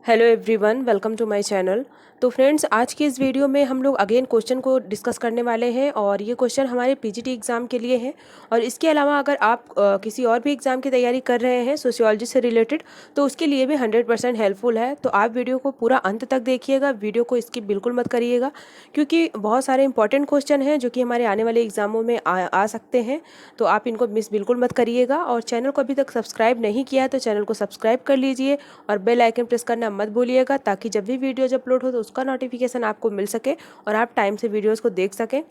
Hello everyone, welcome to my channel. तो friends, आज की इस वीडियो में हम लोग अगेन क्वेश्चन को डिस्कस करने वाले हैं और ये क्वेश्चन हमारे पीजीटी एग्ज़ाम के लिए है। और इसके अलावा अगर आप किसी और भी एग्ज़ाम की तैयारी कर रहे हैं सोशियोलॉजी से रिलेटेड, तो उसके लिए भी 100% हेल्पफुल है। तो आप वीडियो को पूरा अंत तक देखिएगा, वीडियो को स्किप बिल्कुल मत करिएगा, क्योंकि बहुत सारे इंपॉर्टेंट क्वेश्चन हैं जो कि हमारे आने वाले एग्जामों में आ सकते हैं। तो आप इनको मिस बिल्कुल मत करिएगा। और चैनल को अभी तक सब्सक्राइब नहीं किया है तो चैनल को सब्सक्राइब कर लीजिए और बेल आइकन प्रेस करना मत भूलिएगा, ताकि जब भी वीडियोज अपलोड हो तो उसका नोटिफिकेशन आपको मिल सके और आप टाइम से वीडियोस को देख सकें।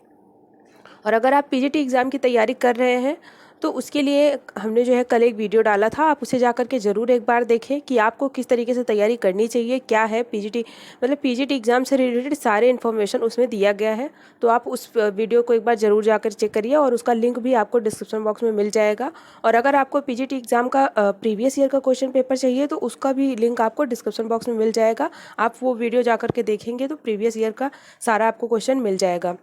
और अगर आप पीजीटी एग्ज़ाम की तैयारी कर रहे हैं तो उसके लिए हमने जो है कल एक वीडियो डाला था, आप उसे जाकर के ज़रूर एक बार देखें कि आपको किस तरीके से तैयारी करनी चाहिए, क्या है पीजीटी मतलब पीजीटी एग्ज़ाम से रिलेटेड सारे इन्फॉर्मेशन उसमें दिया गया है। तो आप उस वीडियो को एक बार ज़रूर जाकर चेक करिए और उसका लिंक भी आपको डिस्क्रिप्शन बॉक्स में मिल जाएगा। और अगर आपको पीजीटी एग्ज़ाम का प्रीवियस ईयर का क्वेश्चन पेपर चाहिए तो उसका भी लिंक आपको डिस्क्रिप्शन बॉक्स में मिल जाएगा। आप वो वीडियो जाकर के देखेंगे तो प्रीवियस ईयर का सारा आपको क्वेश्चन मिल जाएगा।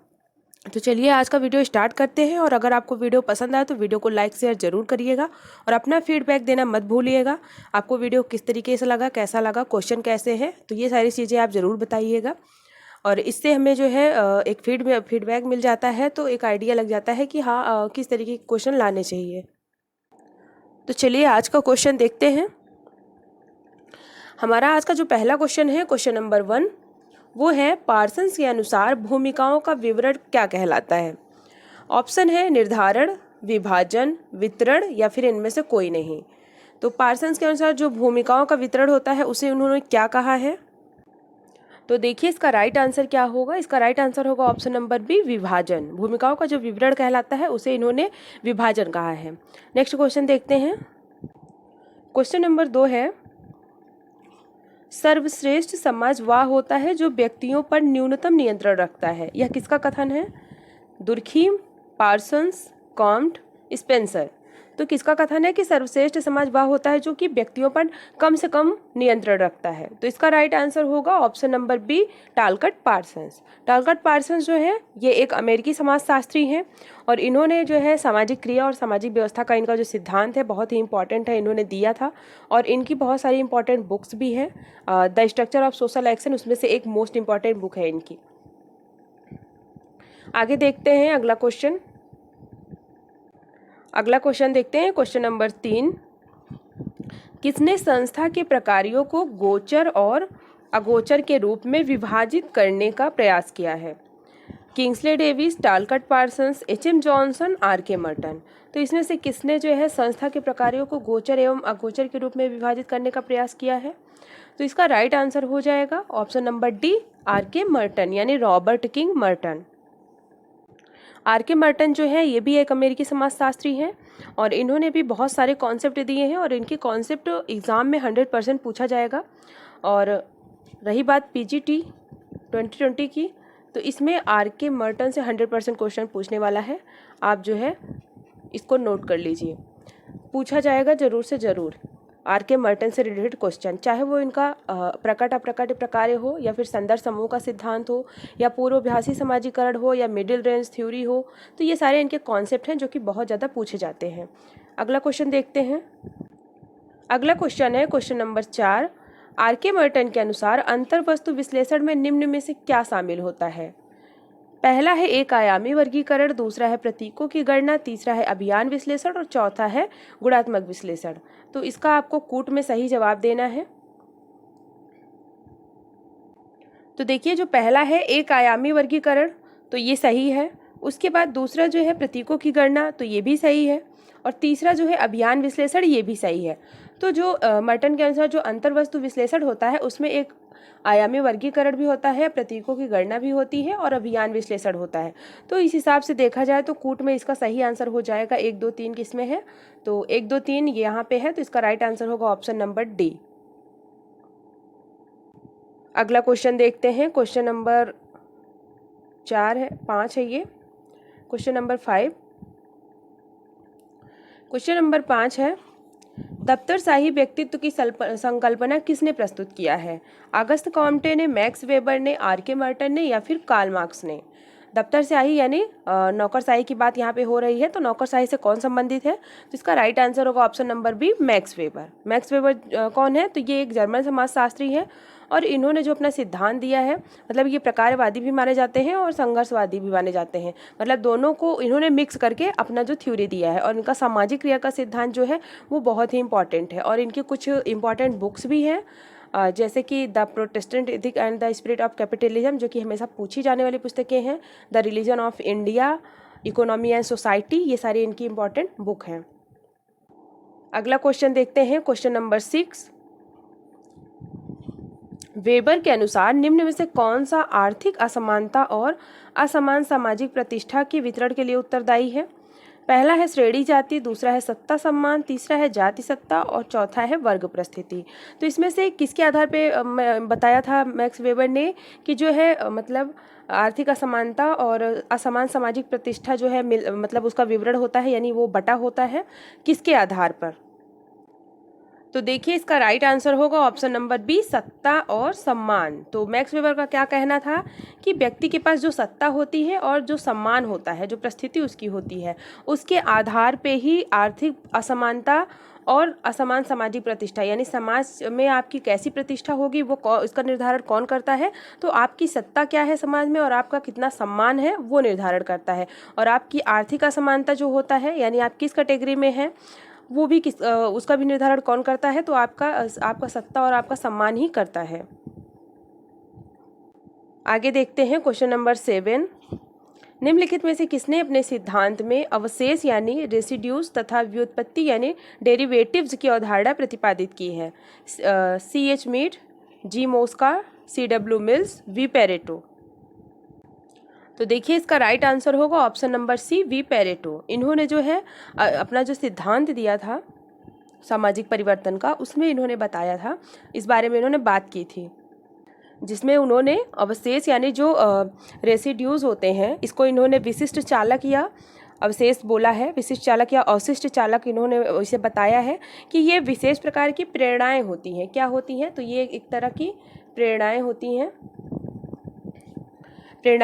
तो चलिए आज का वीडियो स्टार्ट करते हैं। और अगर आपको वीडियो पसंद आए तो वीडियो को लाइक शेयर ज़रूर करिएगा और अपना फीडबैक देना मत भूलिएगा। आपको वीडियो किस तरीके से लगा, कैसा लगा, क्वेश्चन कैसे हैं, तो ये सारी चीज़ें आप ज़रूर बताइएगा। और इससे हमें जो है एक फीडबैक मिल जाता है, तो एक आइडिया लग जाता है कि हाँ किस तरीके के क्वेश्चन लाने चाहिए। तो चलिए आज का क्वेश्चन देखते हैं। हमारा आज का जो पहला क्वेश्चन है, क्वेश्चन नंबर 1, वो है पार्सन्स के अनुसार भूमिकाओं का विवरण क्या कहलाता है। ऑप्शन है निर्धारण, विभाजन, वितरण या फिर इनमें से कोई नहीं। तो पार्सन्स के अनुसार जो भूमिकाओं का वितरण होता है उसे उन्होंने क्या कहा है। तो देखिए इसका राइट आंसर क्या होगा। इसका राइट आंसर होगा ऑप्शन नंबर बी, विभाजन। भूमिकाओं का जो विवरण कहलाता है उसे इन्होंने विभाजन कहा है। नेक्स्ट क्वेश्चन देखते हैं। क्वेश्चन नंबर 2 है, सर्वश्रेष्ठ समाज वह होता है जो व्यक्तियों पर न्यूनतम नियंत्रण रखता है। यह किसका कथन है। Durkheim, Parsons, Comte, Spencer. तो किसका कथन है कि सर्वश्रेष्ठ समाज वह होता है जो कि व्यक्तियों पर कम से कम नियंत्रण रखता है। तो इसका राइट आंसर होगा option number B, Talcott Parsons. Talcott Parsons जो है ये एक अमेरिकी समाजशास्त्री हैं और इन्होंने जो है सामाजिक क्रिया और सामाजिक व्यवस्था का इनका जो सिद्धांत है बहुत ही इंपॉर्टेंट है, इन्होंने दिया था। और इनकी बहुत सारी इंपॉर्टेंट बुक्स भी हैं। The structure of social action उसमें से एक मोस्ट इंपॉर्टेंट बुक है इनकी। आगे देखते हैं अगला क्वेश्चन। अगला क्वेश्चन देखते हैं, क्वेश्चन नंबर 3, किसने संस्था के प्रकारों को गोचर और अगोचर के रूप में विभाजित करने का प्रयास किया है। Kingsley Davis, Talcott Parsons, H M. Johnson, R K. Merton. तो इसमें से किसने जो है संस्था के प्रकारों को गोचर एवं अगोचर के रूप में विभाजित करने का प्रयास किया है। तो इसका राइट आंसर हो जाएगा option number D, R K. Merton, यानी Robert King Merton. R K. Merton जो है ये भी एक अमेरिकी समाजशास्त्री हैं और इन्होंने भी बहुत सारे कॉन्सेप्ट दिए हैं और इनके कॉन्सेप्ट एग्ज़ाम में 100% पूछा जाएगा। और रही बात पीजीटी 2020 की, तो इसमें आर.के. मर्टन से 100% क्वेश्चन पूछने वाला है। आप जो है इसको नोट कर लीजिए, पूछा जाएगा ज़रूर से ज़रूर आर.के. मर्टन से रिलेटेड क्वेश्चन, चाहे वो इनका प्रकट अप्रकट प्रकार्य हो या फिर संदर्भ समूह का सिद्धांत हो या पूर्वाभासी समाजीकरण हो या मिडिल रेंज थ्योरी हो। तो ये सारे इनके कॉन्सेप्ट हैं जो कि बहुत ज़्यादा पूछे जाते हैं। अगला क्वेश्चन देखते हैं। अगला क्वेश्चन है क्वेश्चन नंबर 4, आर.के. मर्टन के अनुसार अंतर्वस्तु विश्लेषण में निम्न में से क्या शामिल होता है। पहला है एक आयामी वर्गीकरण, दूसरा है प्रतीकों की गणना, तीसरा है अभियान विश्लेषण और चौथा है गुणात्मक विश्लेषण। तो इसका आपको कूट में सही जवाब देना है। तो देखिए जो पहला है एक आयामी वर्गीकरण, तो ये सही है। उसके बाद दूसरा जो है प्रतीकों की गणना, तो ये भी सही है। और तीसरा जो है अभियान विश्लेषण, ये भी सही है। तो जो मर्टन के अनुसार जो अंतर्वस्तु विश्लेषण होता है उसमें एक आयामी वर्गीकरण भी होता है, प्रतीकों की गणना भी होती है और अभियान विश्लेषण होता है। तो इस हिसाब से देखा जाए तो कूट में इसका सही आंसर हो जाएगा 1, 2, 3 किसमें है। तो 1, 2, 3 यहाँ पे है, तो इसका राइट आंसर होगा ऑप्शन नंबर डी। अगला क्वेश्चन देखते हैं। क्वेश्चन नंबर 5 है ये। क्वेश्चन नंबर 5, क्वेश्चन नंबर 5 है, दफ्तरशाही व्यक्तित्व की संकल्पना किसने प्रस्तुत किया है। अगस्त कॉम्टे ने, मैक्स वेबर ने, आर.के. मर्टन ने या फिर कार्ल मार्क्स ने। दफ्तर स्याही यानी नौकरशाही की बात यहाँ पे हो रही है, तो नौकरशाही से कौन संबंधित है? तो इसका राइट आंसर होगा option number B, Max Weber. Max Weber कौन है? तो ये एक जर्मन समाजशास्त्री है और इन्होंने जो अपना सिद्धांत दिया है, मतलब ये प्रकारवादी भी माने जाते हैं और संघर्षवादी भी माने जाते हैं, मतलब दोनों को इन्होंने मिक्स करके अपना जो थ्योरी दिया है। और इनका सामाजिक क्रिया का सिद्धांत जो है वो बहुत ही इंपॉर्टेंट है और इनकी कुछ इंपॉर्टेंट बुक्स भी हैं, जैसे कि the Protestant ethic and the spirit of capitalism, जो कि हमेशा पूछी जाने वाली पुस्तकें हैं, the religion of India, economy and society, ये सारी इनकी इंपॉर्टेंट बुक हैं। अगला क्वेश्चन देखते हैं, क्वेश्चन नंबर 6। वेबर के अनुसार निम्न में से कौन सा आर्थिक असमानता और असमान सामाजिक प्रतिष्ठा के वितरण के लिए उत्तरदायी है? पहला है श्रेणी जाति, दूसरा है सत्ता सम्मान, तीसरा है जाति सत्ता और चौथा है वर्ग परिस्थिति। तो इसमें से किसके आधार पे बताया था मैक्स वेबर ने कि जो है मतलब आर्थिक असमानता और असमान सामाजिक प्रतिष्ठा जो है मतलब उसका विवरण होता है, यानी वो बटा होता है किसके आधार पर? तो देखिए इसका राइट आंसर होगा ऑप्शन नंबर बी, सत्ता और सम्मान। तो मैक्स वेबर का क्या कहना था कि व्यक्ति के पास जो सत्ता होती है और जो सम्मान होता है, जो परिस्थिति उसकी होती है, उसके आधार पे ही आर्थिक असमानता और असमान सामाजिक प्रतिष्ठा, यानी समाज में आपकी कैसी प्रतिष्ठा होगी वो इसका निर्धारण कौन करता है? तो आपकी सत्ता क्या है समाज में और आपका कितना सम्मान है वो निर्धारण करता है। और आपकी आर्थिक असमानता जो होता है, यानी आप किस कैटेगरी में हैं, वो भी उसका भी निर्धारण कौन करता है? तो आपका सत्ता और आपका सम्मान ही करता है। आगे देखते हैं क्वेश्चन नंबर 7। निम्नलिखित में से किसने अपने सिद्धांत में अवशेष यानी रेसिड्यूज तथा व्युत्पत्ति यानी डेरिवेटिव्स की अवधारणा प्रतिपादित की है? C.H. Mead, G Mosca, C.W. Mills, V Pareto. तो देखिए इसका राइट आंसर होगा option number C, V Pareto. इन्होंने जो है अपना जो सिद्धांत दिया था सामाजिक परिवर्तन का, उसमें इन्होंने बताया था, इस बारे में इन्होंने बात की थी, जिसमें उन्होंने अवशेष यानी जो रेसिड्यूज होते हैं, इसको इन्होंने विशिष्ट चालक या अवशेष बोला है, विशिष्ट चालक या अवशिष्ट चालक इन्होंने इसे बताया है कि ये विशेष प्रकार की प्रेरणाएं होती हैं। क्या होती हैं? तो ये एक तरह की प्रेरणाएं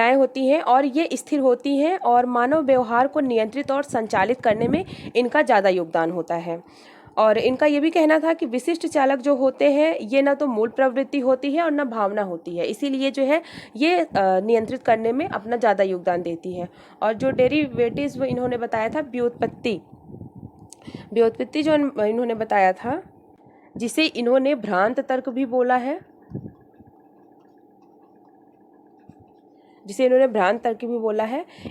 होती हैं और ये स्थिर होती हैं और मानव व्यवहार को नियंत्रित और संचालित करने में इनका ज़्यादा योगदान होता है। और इनका ये भी कहना था कि विशिष्ट चालक जो होते हैं ये ना तो मूल प्रवृत्ति होती है और ना भावना होती है, इसीलिए जो है ये नियंत्रित करने में अपना ज़्यादा योगदान देती है। और जो डेरिवेटिव्स वो इन्होंने बताया था, व्युत्पत्ति जो इन्होंने बताया था, जिसे इन्होंने भ्रांत तर्क भी बोला है,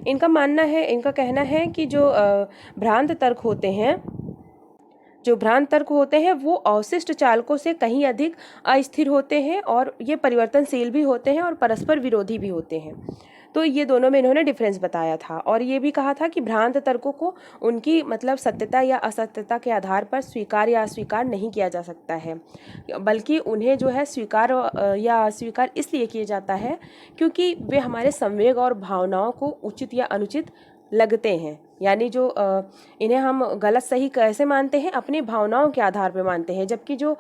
इनका मानना है, इनका कहना है कि जो भ्रांत तर्क होते हैं वो अवशिष्ट चालकों से कहीं अधिक अस्थिर होते हैं और ये परिवर्तनशील भी होते हैं और परस्पर विरोधी भी होते हैं। तो ये दोनों में इन्होंने डिफरेंस बताया था और ये भी कहा था कि भ्रांत तर्कों को उनकी मतलब सत्यता या असत्यता के आधार पर स्वीकार या अस्वीकार नहीं किया जा सकता है, बल्कि उन्हें जो है स्वीकार या अस्वीकार इसलिए किया जाता है क्योंकि वे हमारे संवेग और भावनाओं को उचित या अनुचित लगते हैं। यानी जो इन्हें हम गलत सही कैसे मानते हैं? अपनी भावनाओं के आधार पर मानते हैं, जबकि जो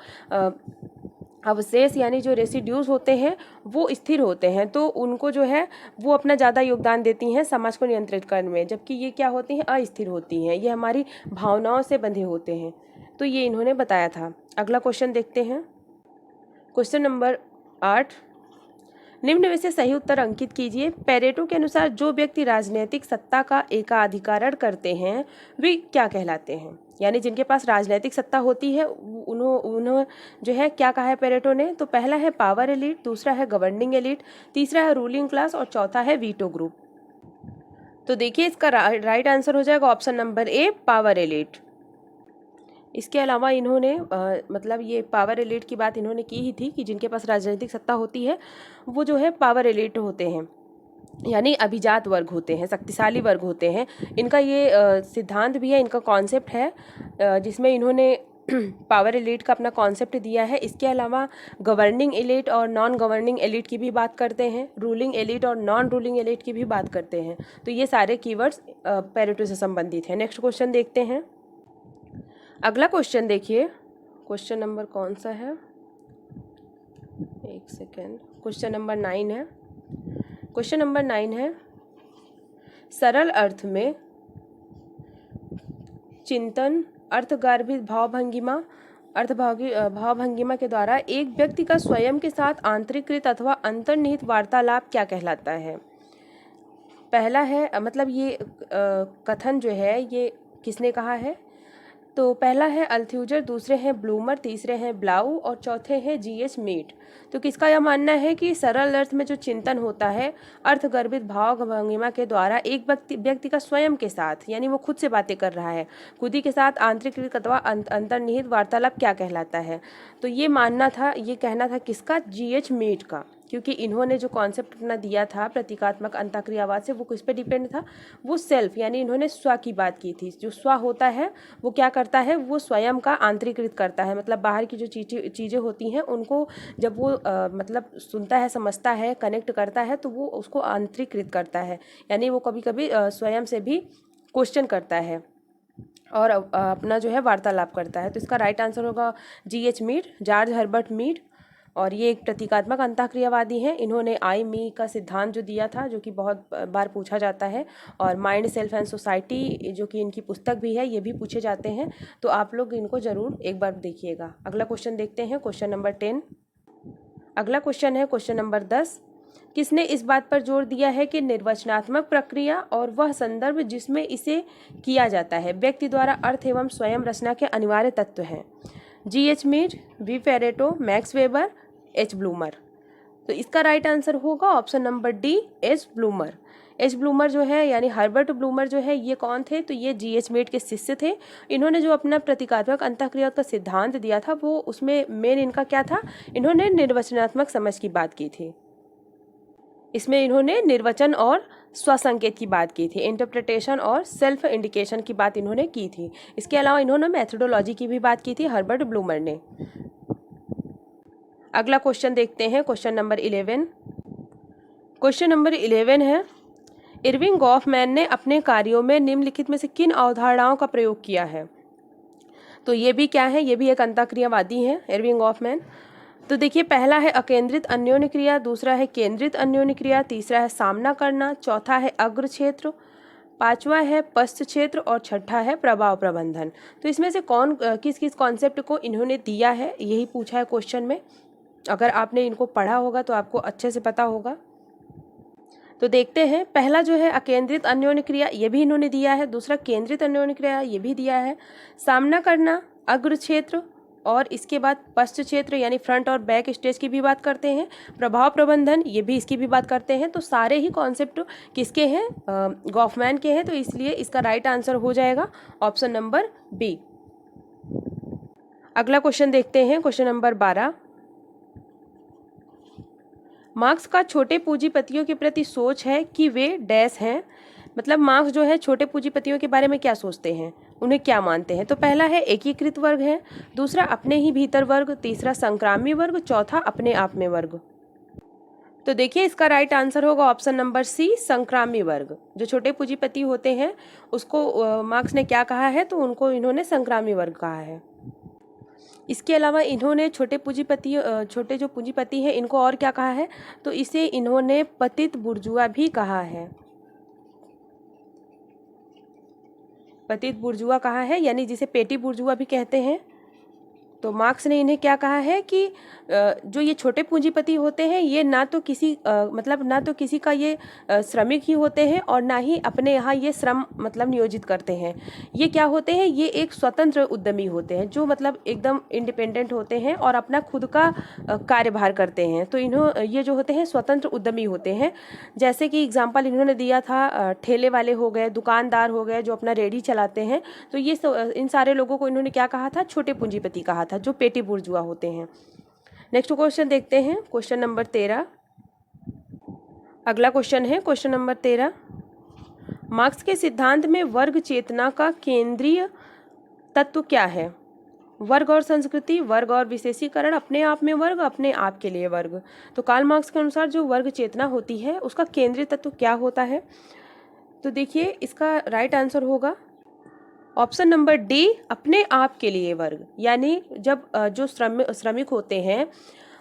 अवशेष यानी जो रेसिड्यूज होते हैं वो स्थिर होते हैं, तो उनको जो है वो अपना ज़्यादा योगदान देती हैं समाज को नियंत्रित करने में, जबकि ये क्या होती हैं? अस्थिर होती हैं, ये हमारी भावनाओं से बंधे होते हैं। तो ये इन्होंने बताया था। अगला क्वेश्चन देखते हैं, क्वेश्चन नंबर 8। निम्न में से सही उत्तर अंकित कीजिए। पेरेटो के अनुसार जो व्यक्ति राजनीतिक सत्ता का एकाधिकार करते हैं वे क्या कहलाते हैं? यानी जिनके पास राजनीतिक सत्ता होती है उन्होंने जो है क्या कहा है पेरेटो ने? तो पहला है पावर एलिट, दूसरा है गवर्निंग एलिट, तीसरा है रूलिंग क्लास और चौथा है वीटो ग्रुप। तो देखिए इसका राइट आंसर हो जाएगा option number A, power elite. इसके अलावा इन्होंने मतलब ये पावर एलिट की बात इन्होंने की ही थी कि जिनके पास राजनीतिक सत्ता होती है वो जो है पावर एलिट होते हैं, यानी अभिजात वर्ग होते हैं, शक्तिशाली वर्ग होते हैं। इनका ये सिद्धांत भी है, इनका कॉन्सेप्ट है, जिसमें इन्होंने पावर एलिट का अपना कॉन्सेप्ट दिया है। इसके अलावा गवर्निंग एलिट और नॉन गवर्निंग एलिट की भी बात करते हैं, रूलिंग एलिट और नॉन रूलिंग एलिट की भी बात करते हैं। तो ये सारे कीवर्ड्स पेरेटो से संबंधित हैं। नेक्स्ट क्वेश्चन देखते हैं। अगला क्वेश्चन देखिए, क्वेश्चन नंबर कौन सा है? एक सेकेंड, क्वेश्चन नंबर 9 है। क्वेश्चन नंबर 9 है, सरल अर्थ में चिंतन, अर्थगर्भित भावभंगिमा के द्वारा एक व्यक्ति का स्वयं के साथ आंतरिकृत अथवा अंतर्निहित वार्तालाप क्या कहलाता है? पहला है मतलब ये कथन जो है ये किसने कहा है? तो पहला है अल्थ्यूजर, दूसरे हैं ब्लूमर, तीसरे हैं ब्लाउ और चौथे हैं जीएच मीट। तो किसका यह मानना है कि सरल अर्थ में जो चिंतन होता है अर्थगर्भित भाव भंगिमा के द्वारा एक व्यक्ति का स्वयं के साथ, यानी वो खुद से बातें कर रहा है, खुद ही के साथ आंतरिक अथवा अंतर्निहित वार्तालाप क्या कहलाता है? तो ये मानना था, ये कहना था किसका? जीएच मीट का, क्योंकि इन्होंने जो कॉन्सेप्ट अपना दिया था प्रतीकात्मक अंतःक्रियावाद से, वो किस पे डिपेंड था? वो सेल्फ, यानी इन्होंने स्व की बात की थी। जो स्व होता है वो क्या करता है? वो स्वयं का आंतरिकृत करता है, मतलब बाहर की जो चीज़ें होती हैं उनको जब वो मतलब सुनता है, समझता है, कनेक्ट करता है, तो वो उसको आंतरिकृत करता है, यानी वो कभी कभी स्वयं से भी क्वेश्चन करता है और अपना जो है वार्तालाप करता है। तो इसका राइट आंसर होगा G H Mead, George Herbert Mead. और ये एक प्रतीकात्मक अंतःक्रियावादी हैं। इन्होंने आई मी का सिद्धांत जो दिया था, जो कि बहुत बार पूछा जाता है, और माइंड, सेल्फ एंड सोसाइटी जो कि इनकी पुस्तक भी है, ये भी पूछे जाते हैं। तो आप लोग इनको ज़रूर एक बार देखिएगा। अगला क्वेश्चन देखते हैं, क्वेश्चन नंबर 10। अगला क्वेश्चन है क्वेश्चन नंबर 10। किसने इस बात पर जोर दिया है कि निर्वचनात्मक प्रक्रिया और वह संदर्भ जिसमें इसे किया जाता है व्यक्ति द्वारा अर्थ एवं स्वयं रचना के अनिवार्य तत्व हैं? G H Mead, V Pareto, Max Weber, H Blumer. तो इसका राइट आंसर होगा option number D, H Blumer. H Blumer जो है यानी हर्बर्ट ब्लूमर जो है, ये कौन थे? तो ये जीएच मीट के शिष्य थे। इन्होंने जो अपना प्रतीकात्मक अंतःक्रिया का सिद्धांत दिया था, वो उसमें मेन इनका क्या था? इन्होंने निर्वचनात्मक समझ की बात की थी। इसमें इन्होंने निर्वचन और स्वसंकेत की बात की थी, इंटरप्रिटेशन और सेल्फ इंडिकेशन की बात इन्होंने की थी। इसके अलावा इन्होंने मेथोडोलॉजी की भी बात की थी हर्बर्ट ब्लूमर ने। अगला क्वेश्चन देखते हैं, क्वेश्चन नंबर 11। क्वेश्चन नंबर 11 है, इरविंग गॉफमैन ने अपने कार्यों में निम्नलिखित में से किन अवधारणाओं का प्रयोग किया है? तो ये भी क्या है? ये भी एक अंतःक्रियावादी है, इरविंग गॉफमैन। तो देखिए, पहला है अकेंद्रित अन्योन्य क्रिया, दूसरा है केंद्रित अन्योन्य क्रिया, तीसरा है सामना करना, चौथा है अग्र क्षेत्र, पांचवा है पश्च क्षेत्र और छठा है प्रभाव प्रबंधन। तो इसमें से कौन किस किस कॉन्सेप्ट को इन्होंने दिया है, यही पूछा है क्वेश्चन में। अगर आपने इनको पढ़ा होगा तो आपको अच्छे से पता होगा। तो देखते हैं, पहला जो है अकेंद्रित अन्योन्य क्रिया, ये भी इन्होंने दिया है। दूसरा केंद्रित अन्योन्य क्रिया, ये भी दिया है। सामना करना, अग्र क्षेत्र, और इसके बाद पश्च क्षेत्र यानी फ्रंट और बैक स्टेज की भी बात करते हैं। प्रभाव प्रबंधन, ये भी इसकी भी बात करते हैं। तो सारे ही कॉन्सेप्ट किसके हैं? गॉफमैन के हैं। तो इसलिए इसका राइट आंसर हो जाएगा ऑप्शन नंबर बी। अगला क्वेश्चन देखते हैं, क्वेश्चन नंबर 12। मार्क्स का छोटे पूंजीपतियों के प्रति सोच है कि वे डैश हैं। मतलब मार्क्स जो है छोटे पूंजीपतियों के बारे में क्या सोचते हैं, उन्हें क्या मानते हैं? तो पहला है एकीकृत वर्ग है, दूसरा अपने ही भीतर वर्ग, तीसरा संक्रामी वर्ग, चौथा अपने आप में वर्ग। तो देखिए, इसका राइट आंसर होगा ऑप्शन नंबर सी, संक्रामी वर्ग। जो छोटे पूंजीपति होते हैं उसको मार्क्स ने क्या कहा है? तो उनको इन्होंने संक्रामी वर्ग कहा है। इसके अलावा इन्होंने छोटे जो पूंजीपति हैं इनको और क्या कहा है? तो इसे इन्होंने पतित बुर्जुआ भी कहा है। पतित बुर्जुआ कहा है, यानी जिसे पेटी बुर्जुआ भी कहते हैं। तो मार्क्स ने इन्हें क्या कहा है कि जो ये छोटे पूंजीपति होते हैं ये ना तो किसी का ये श्रमिक ही होते हैं और ना ही अपने यहाँ ये श्रम मतलब नियोजित करते हैं। ये क्या होते हैं? ये एक स्वतंत्र उद्यमी होते हैं, जो मतलब एकदम इंडिपेंडेंट होते हैं और अपना खुद का कार्यभार करते हैं। तो ये जो होते हैं स्वतंत्र उद्यमी होते हैं। जैसे कि एग्जाम्पल इन्होंने दिया था, ठेले वाले हो गए, दुकानदार हो गए, जो अपना रेडी चलाते हैं। तो ये इन सारे लोगों को इन्होंने क्या कहा था? छोटे पूंजीपति कहा था, जो पेटी बुर्जुआ होते हैं। नेक्स्ट क्वेश्चन देखते हैं, क्वेश्चन नंबर 13। अगला क्वेश्चन है क्वेश्चन नंबर 13। मार्क्स के सिद्धांत में वर्ग चेतना का केंद्रीय तत्व क्या है? वर्ग और संस्कृति, वर्ग और विशेषीकरण, अपने आप में वर्ग, अपने आप के लिए वर्ग। तो कार्ल मार्क्स के अनुसार जो वर्ग चेतना होती है उसका केंद्रीय तत्व क्या होता है? तो देखिए, इसका राइट आंसर होगा ऑप्शन नंबर डी, अपने आप के लिए वर्ग। यानी जब जो श्रमिक होते हैं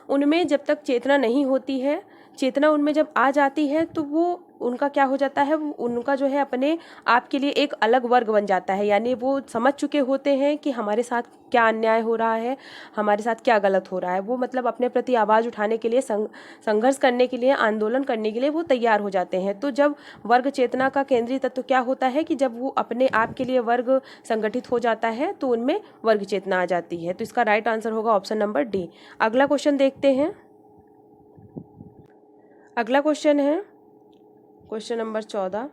उनमें जब तक चेतना नहीं होती है, चेतना उनमें जब आ जाती है तो वो उनका क्या हो जाता है, उनका जो है अपने आप के लिए एक अलग वर्ग बन जाता है। यानी वो समझ चुके होते हैं कि हमारे साथ क्या अन्याय हो रहा है, हमारे साथ क्या गलत हो रहा है। वो मतलब अपने प्रति आवाज़ उठाने के लिए, संघर्ष करने के लिए, आंदोलन करने के लिए वो तैयार हो जाते हैं। तो जब वर्ग चेतना का केंद्रीय तत्व क्या होता है कि जब वो अपने आप के लिए वर्ग संगठित हो जाता है तो उनमें वर्ग चेतना आ जाती है। तो इसका राइट आंसर होगा ऑप्शन नंबर डी। अगला क्वेश्चन देखते हैं। अगला क्वेश्चन है क्वेश्चन नंबर 14।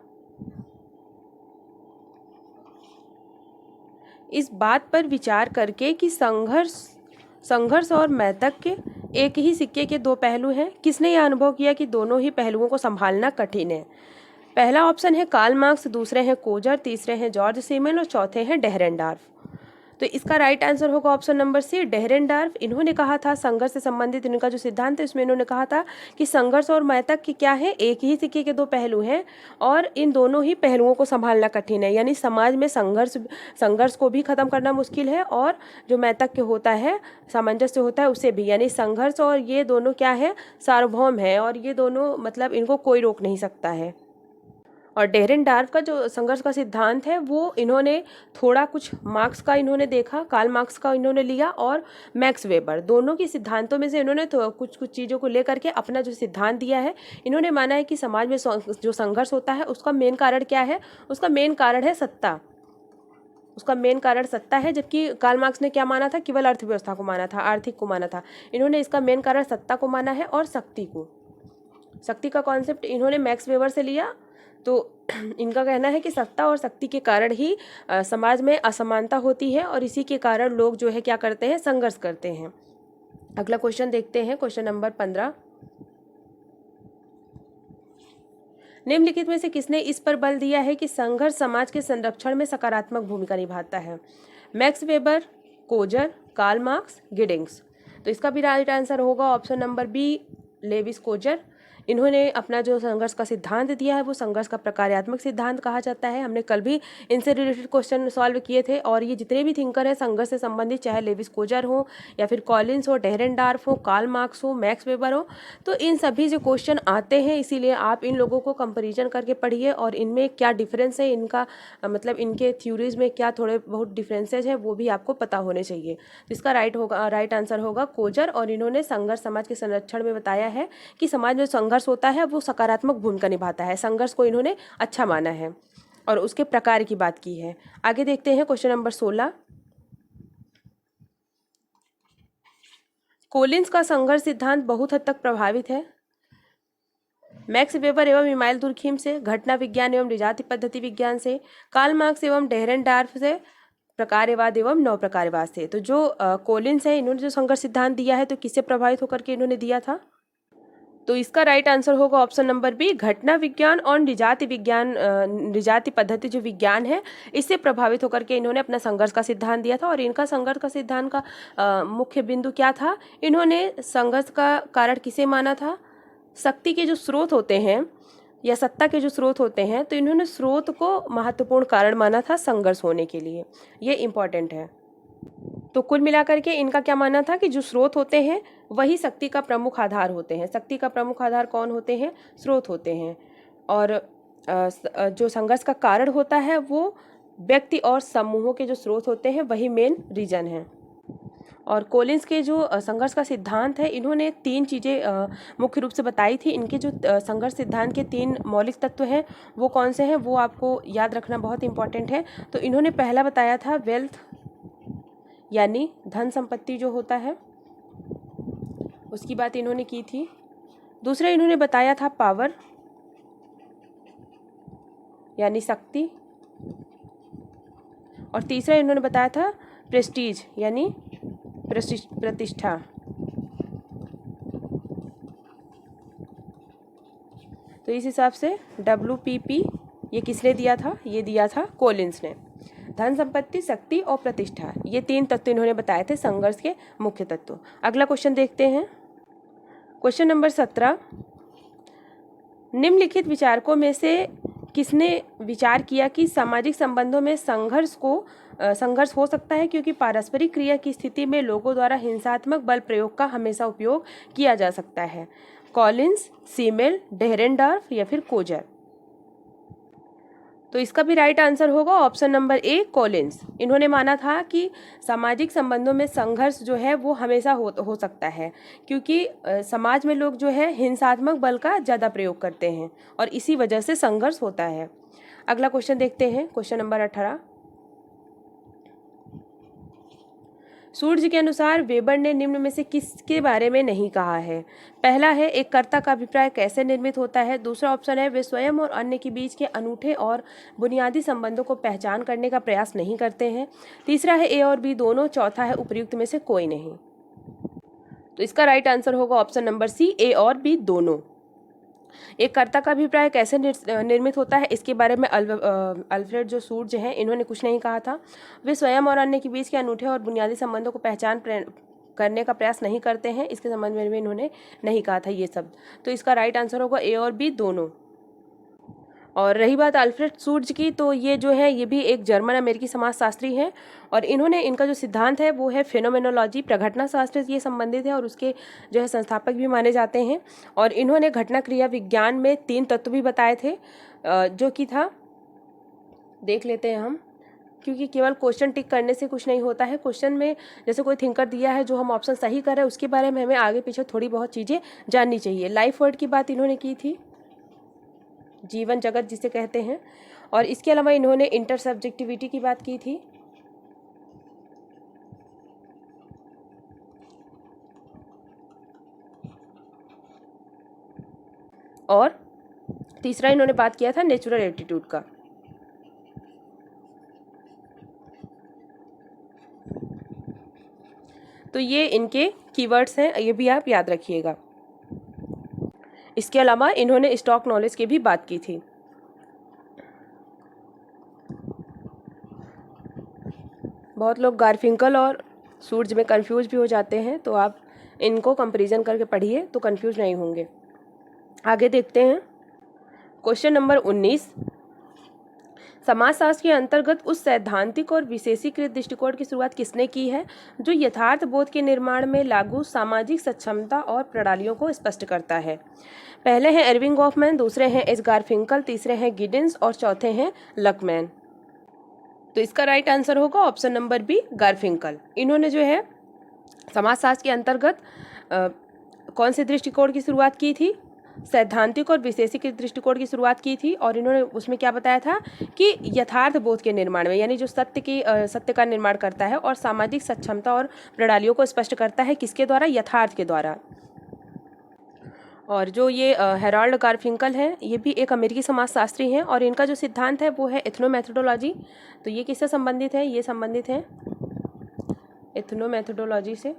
इस बात पर विचार करके कि संघर्ष और मैथक एक ही सिक्के के दो पहलू हैं, किसने यह अनुभव किया कि दोनों ही पहलुओं को संभालना कठिन है? पहला ऑप्शन है कार्ल मार्क्स, दूसरे हैं कोजर, तीसरे हैं जॉर्ज सीमेन और चौथे हैं डेहरेनडार्फ। तो इसका राइट आंसर होगा ऑप्शन नंबर सी, डेहरेनडार्फ। इन्होंने कहा था, संघर्ष से संबंधित इनका जो सिद्धांत है उसमें इन्होंने कहा था कि संघर्ष और मैथक की क्या है, एक ही सिक्के के दो पहलू हैं और इन दोनों ही पहलुओं को संभालना कठिन है। यानी समाज में संघर्ष को भी खत्म करना मुश्किल है और जो मैथक होता है, सामंजस्य होता है, उसे भी। यानी संघर्ष और ये दोनों क्या है, सार्वभौम है और ये दोनों मतलब इनको कोई रोक नहीं सकता है। और डेहरेनडार्फ का जो संघर्ष का सिद्धांत है वो इन्होंने थोड़ा कुछ मार्क्स का इन्होंने देखा, कार्ल मार्क्स का इन्होंने लिया और मैक्स वेबर, दोनों के सिद्धांतों में से इन्होंने तो कुछ चीज़ों को लेकर के अपना जो सिद्धांत दिया है। इन्होंने माना है कि समाज में जो संघर्ष होता है उसका मेन कारण क्या है, उसका मेन कारण है सत्ता, उसका मेन कारण सत्ता है। जबकि कार्ल मार्क्स ने क्या माना था, केवल अर्थव्यवस्था को माना था, आर्थिक को माना था। इन्होंने इसका मेन कारण सत्ता को माना है और शक्ति को। शक्ति का कॉन्सेप्ट इन्होंने मैक्स वेबर से लिया। तो इनका कहना है कि सत्ता और शक्ति के कारण ही समाज में असमानता होती है और इसी के कारण लोग जो है क्या करते हैं, संघर्ष करते हैं। अगला क्वेश्चन देखते हैं, क्वेश्चन नंबर 15। निम्नलिखित में से किसने इस पर बल दिया है कि संघर्ष समाज के संरक्षण में सकारात्मक भूमिका निभाता है? Max Weber, Coser, Karl Marx, Giddings. तो इसका भी राइट आंसर होगा option number B, Lewis Coser. इन्होंने अपना जो संघर्ष का सिद्धांत दिया है वो संघर्ष का प्रकार्यात्मक सिद्धांत कहा जाता है। हमने कल भी इनसे रिलेटेड क्वेश्चन सॉल्व किए थे और ये जितने भी थिंकर हैं संघर्ष से संबंधित, चाहे लेविस कोजर हो या फिर कॉलिंस हो, डेहरेनडार्फ हो, कार्ल मार्क्स हो, मैक्स वेबर हो, तो इन सभी जो क्वेश्चन आते हैं इसीलिए आप इन लोगों को कंपेरिजन करके पढ़िए और इनमें क्या डिफरेंस है, इनका मतलब इनके थ्योरीज में क्या थोड़े बहुत डिफरेंसेज है वो भी आपको पता होने चाहिए। तो इसका राइट आंसर होगा कोजर। और इन्होंने संघर्ष समाज के संरक्षण में बताया है कि समाज में संघर्ष होता है वो सकारात्मक भूमिका निभाता है। संघर्ष को इन्होंने अच्छा माना है और उसके प्रकार की बात की है। आगे देखते हैं क्वेश्चन नंबर 16। कोलिंस का संघर्ष सिद्धांत बहुत हद तक प्रभावित है मैक्स वेबर एवं इमाइल दुर्खीम से, घटना विज्ञान एवं निजाति पद्धति विज्ञान से, कार्ल मार्क्स एवं डेहरेनडार्फ से, प्रकारवाद एवं नव प्रकारवाद से। तो जो कोलिंस है इन्होंने जो संघर्ष सिद्धांत दिया है तो किससे प्रभावित होकर के इन्होंने दिया था? तो इसका राइट आंसर होगा ऑप्शन नंबर बी, घटना विज्ञान और निजाति पद्धति जो विज्ञान है इससे प्रभावित होकर के इन्होंने अपना संघर्ष का सिद्धांत दिया था। और इनका संघर्ष का सिद्धांत का मुख्य बिंदु क्या था, इन्होंने संघर्ष का कारण किसे माना था, शक्ति के जो स्रोत होते हैं या सत्ता के जो स्रोत होते हैं, तो इन्होंने स्रोत को महत्वपूर्ण कारण माना था संघर्ष होने के लिए। ये इम्पॉर्टेंट है। तो कुल मिलाकर के इनका क्या मानना था कि जो स्रोत होते हैं वही शक्ति का प्रमुख आधार होते हैं। शक्ति का प्रमुख आधार कौन होते हैं? स्रोत होते हैं। और जो संघर्ष का कारण होता है वो व्यक्ति और समूहों के जो स्रोत होते हैं वही मेन रीजन है। और कोलिंस के जो संघर्ष का सिद्धांत है इन्होंने 3 चीज़ें मुख्य रूप से बताई थी। इनके जो संघर्ष सिद्धांत के 3 मौलिक तत्व हैं वो कौन से हैं वो आपको याद रखना बहुत इंपॉर्टेंट है। तो इन्होंने पहला बताया था वेल्थ, यानी धन संपत्ति जो होता है उसकी बात इन्होंने की थी। दूसरा इन्होंने बताया था पावर, यानी शक्ति। और तीसरा इन्होंने बताया था प्रेस्टीज, यानी प्रतिष्ठा। तो इस हिसाब से WPP ये किसने दिया था? ये दिया था कोलिंस ने। धन संपत्ति, शक्ति और प्रतिष्ठा, ये 3 तत्व इन्होंने बताए थे संघर्ष के मुख्य तत्व। अगला क्वेश्चन देखते हैं, क्वेश्चन नंबर 17। निम्नलिखित विचारकों में से किसने विचार किया कि सामाजिक संबंधों में संघर्ष हो सकता है क्योंकि पारस्परिक क्रिया की स्थिति में लोगों द्वारा हिंसात्मक बल प्रयोग का हमेशा उपयोग किया जा सकता है? कॉलिंस, सीमेल, डेहरेनडार्फ या फिर कोजर। तो इसका भी राइट आंसर होगा ऑप्शन नंबर ए, कॉलिंस। इन्होंने माना था कि सामाजिक संबंधों में संघर्ष जो है वो हमेशा हो सकता है, क्योंकि समाज में लोग जो है हिंसात्मक बल का ज़्यादा प्रयोग करते हैं और इसी वजह से संघर्ष होता है। अगला क्वेश्चन देखते हैं, क्वेश्चन नंबर 18। सूर्य के अनुसार वेबर ने निम्न में से किसके बारे में नहीं कहा है? पहला है एक कर्ता का अभिप्राय कैसे निर्मित होता है। दूसरा ऑप्शन है वे स्वयं और अन्य के बीच के अनूठे और बुनियादी संबंधों को पहचान करने का प्रयास नहीं करते हैं। तीसरा है ए और बी दोनों। चौथा है उपर्युक्त में से कोई नहीं। तो इसका राइट आंसर होगा ऑप्शन नंबर सी, ए और बी दोनों। एक कर्ता का अभिप्राय कैसे निर्मित होता है, इसके बारे में अल्फ्रेड जो सूर्य हैं इन्होंने कुछ नहीं कहा था। वे स्वयं और अन्य के बीच के अनूठे और बुनियादी संबंधों को पहचान करने का प्रयास नहीं करते हैं, इसके संबंध में भी इन्होंने नहीं कहा था ये शब्द। तो इसका राइट आंसर होगा ए और बी दोनों। और रही बात अल्फ्रेड सूर्य की, तो ये जो है ये भी एक जर्मन अमेरिकी समाजशास्त्री हैं और इन्होंने इनका जो सिद्धांत है वो है फेनोमेनोलॉजी, प्रघटना शास्त्र से ये संबंधित है और उसके जो है संस्थापक भी माने जाते हैं। और इन्होंने घटना क्रिया विज्ञान में 3 तत्व भी बताए थे, जो कि था, देख लेते हैं हम, क्योंकि केवल क्वेश्चन टिक करने से कुछ नहीं होता है। क्वेश्चन में जैसे कोई थिंकर दिया है जो हम ऑप्शन सही कर रहे हैं उसके बारे में हमें आगे पीछे थोड़ी बहुत चीज़ें जाननी चाहिए। लाइफ वर्ड की बात इन्होंने की थी, जीवन जगत जिसे कहते हैं, और इसके अलावा इन्होंने इंटरसब्जेक्टिविटी की बात की थी। और तीसरा इन्होंने बात किया था नेचुरल एटीट्यूड का। तो ये इनके कीवर्ड्स हैं, ये भी आप याद रखिएगा। इसके अलावा इन्होंने स्टॉक नॉलेज की भी बात की थी। बहुत लोग गारफिंकल और सूर्य में कंफ्यूज भी हो जाते हैं, तो आप इनको कंपैरिजन करके पढ़िए तो कंफ्यूज नहीं होंगे। आगे देखते हैं, क्वेश्चन नंबर 19। समाजशास्त्र के अंतर्गत उस सैद्धांतिक और विशेषीकृत दृष्टिकोण की शुरुआत किसने की है जो यथार्थ बोध के निर्माण में लागू सामाजिक सक्षमता और प्रणालियों को स्पष्ट करता है? पहले हैं एर्विंग गॉफमैन, दूसरे हैं एच गारफिंकल, तीसरे हैं गिडिंस और चौथे हैं लकमैन। तो इसका राइट आंसर होगा ऑप्शन नंबर बी, गारफिंकल। इन्होंने जो है समाजशास्त्र के अंतर्गत कौन से दृष्टिकोण की शुरुआत की थी? सैद्धांतिक और विशेषीकृत दृष्टिकोण की शुरुआत की थी, और इन्होंने उसमें क्या बताया था कि यथार्थ बोध के निर्माण में, यानी जो सत्य का निर्माण करता है और सामाजिक सक्षमता और प्रणालियों को स्पष्ट करता है, किसके द्वारा? यथार्थ के द्वारा। और जो ये हेराल्ड गारफिंकल हैं, ये भी एक अमेरिकी समाजशास्त्री हैं और इनका जो सिद्धांत है वो है एथनोमेथोडोलॉजी। तो ये किससे संबंधित है? ये संबंधित है एथनोमेथोडोलॉजी से।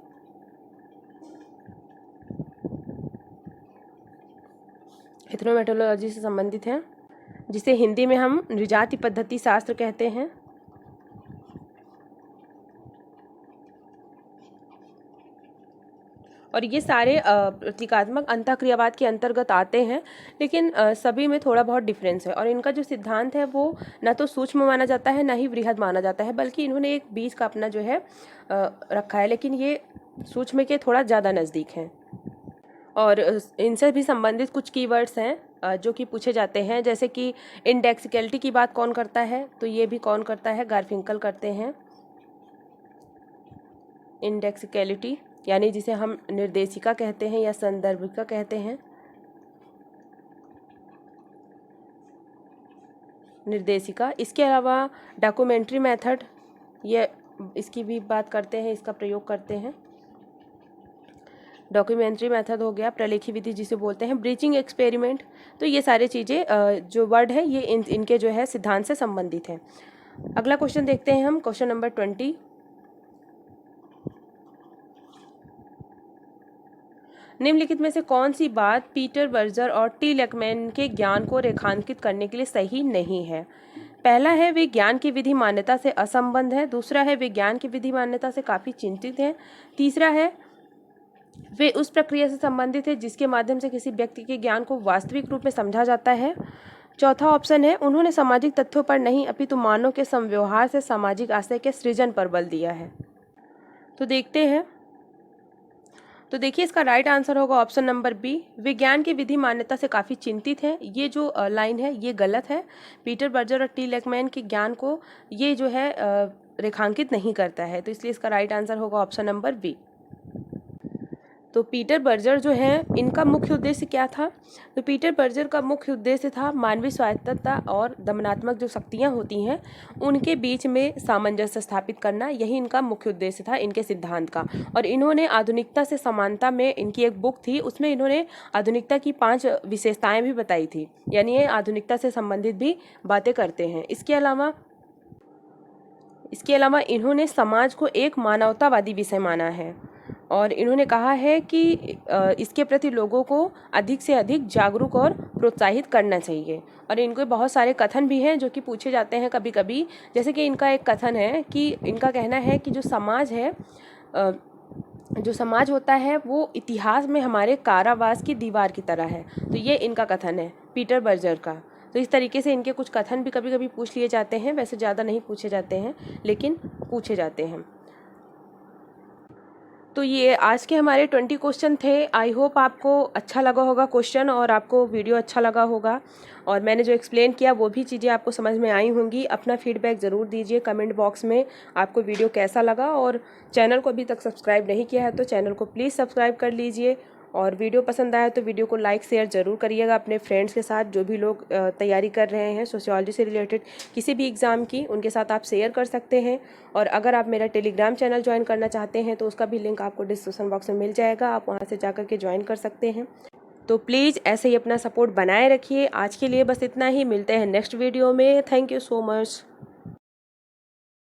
एथनोमेथोडोलॉजी से संबंधित है, जिसे हिंदी में हम नृजाति पद्धति शास्त्र कहते हैं। और ये सारे प्रतीकात्मक अंतःक्रियावाद के अंतर्गत आते हैं, लेकिन सभी में थोड़ा बहुत डिफरेंस है। और इनका जो सिद्धांत है वो ना तो सूक्ष्म माना जाता है ना ही वृहद माना जाता है, बल्कि इन्होंने एक बीच का अपना जो है रखा है, लेकिन ये सूक्ष्म के थोड़ा ज़्यादा नज़दीक हैं। और इनसे भी संबंधित कुछ कीवर्ड्स हैं जो कि पूछे जाते हैं, जैसे कि इंडेक्सिकलिटी की बात कौन करता है? तो ये भी कौन करता है? गारफिंकल करते हैं। इंडेक्सिकलिटी यानी जिसे हम निर्देशिका कहते हैं या संदर्भिका कहते हैं। निर्देशिका। इसके अलावा डॉक्यूमेंट्री मेथड, ये इसकी भी बात करते हैं, इसका प्रयोग करते हैं। डॉक्यूमेंट्री मेथड हो गया, प्रलेखी विधि जिसे बोलते हैं, ब्रीचिंग एक्सपेरिमेंट। तो ये सारी चीज़ें जो वर्ड है ये इनके जो है सिद्धांत से संबंधित है। अगला क्वेश्चन देखते हैं हम, क्वेश्चन नंबर 20। निम्नलिखित में से कौन सी बात पीटर बर्जर और टी लकमैन के ज्ञान को रेखांकित करने के लिए सही नहीं है? पहला है वे ज्ञान की विधि मान्यता से असंबद्ध है। दूसरा है वे ज्ञान की विधि मान्यता से काफ़ी चिंतित हैं। तीसरा है वे उस प्रक्रिया से संबंधित है जिसके माध्यम से किसी व्यक्ति के ज्ञान को वास्तविक रूप में समझा जाता है। चौथा ऑप्शन है उन्होंने सामाजिक तथ्यों पर नहीं अपितु मानव के समव्यवहार से सामाजिक आशय के सृजन पर बल दिया है। तो देखते हैं, तो देखिए इसका राइट आंसर होगा ऑप्शन नंबर बी, विज्ञान की विधि मान्यता से काफ़ी चिंतित है। ये जो लाइन है ये गलत है। पीटर बर्जर और टी लेकमैन के ज्ञान को ये जो है रेखांकित नहीं करता है, तो इसलिए इसका राइट आंसर होगा ऑप्शन नंबर बी। तो पीटर बर्जर जो है इनका मुख्य उद्देश्य क्या था? तो पीटर बर्जर का मुख्य उद्देश्य था मानवीय स्वायत्तता और दमनात्मक जो शक्तियाँ होती हैं उनके बीच में सामंजस्य स्थापित करना, यही इनका मुख्य उद्देश्य था इनके सिद्धांत का। और इन्होंने आधुनिकता से समानता में इनकी एक बुक थी, उसमें इन्होंने आधुनिकता की 5 विशेषताएं भी बताई थी, यानी ये आधुनिकता से संबंधित भी बातें करते हैं। इसके अलावा इन्होंने समाज को एक मानवतावादी विषय माना है और इन्होंने कहा है कि इसके प्रति लोगों को अधिक से अधिक जागरूक और प्रोत्साहित करना चाहिए। और इनके बहुत सारे कथन भी हैं जो कि पूछे जाते हैं कभी कभी, जैसे कि इनका एक कथन है कि इनका कहना है कि जो समाज होता है वो इतिहास में हमारे कारावास की दीवार की तरह है। तो ये इनका कथन है पीटर बर्जर का। तो इस तरीके से इनके कुछ कथन भी कभी कभी पूछ लिए जाते हैं, वैसे ज़्यादा नहीं पूछे जाते हैं लेकिन पूछे जाते हैं। तो ये आज के हमारे 20 क्वेश्चन थे। आई होप आपको अच्छा लगा होगा क्वेश्चन और आपको वीडियो अच्छा लगा होगा और मैंने जो एक्सप्लेन किया वो भी चीज़ें आपको समझ में आई होंगी। अपना फीडबैक ज़रूर दीजिए कमेंट बॉक्स में, आपको वीडियो कैसा लगा। और चैनल को अभी तक सब्सक्राइब नहीं किया है तो चैनल को प्लीज़ सब्सक्राइब कर लीजिए। और वीडियो पसंद आया तो वीडियो को लाइक शेयर ज़रूर करिएगा अपने फ्रेंड्स के साथ, जो भी लोग तैयारी कर रहे हैं सोशियोलॉजी से रिलेटेड किसी भी एग्ज़ाम की, उनके साथ आप शेयर कर सकते हैं। और अगर आप मेरा टेलीग्राम चैनल ज्वाइन करना चाहते हैं तो उसका भी लिंक आपको डिस्क्रिप्शन बॉक्स में मिल जाएगा, आप वहाँ से जाकर के ज्वाइन कर सकते हैं। तो प्लीज़ ऐसे ही अपना सपोर्ट बनाए रखिए। आज के लिए बस इतना ही, मिलते हैं नेक्स्ट वीडियो में। Thank you so much.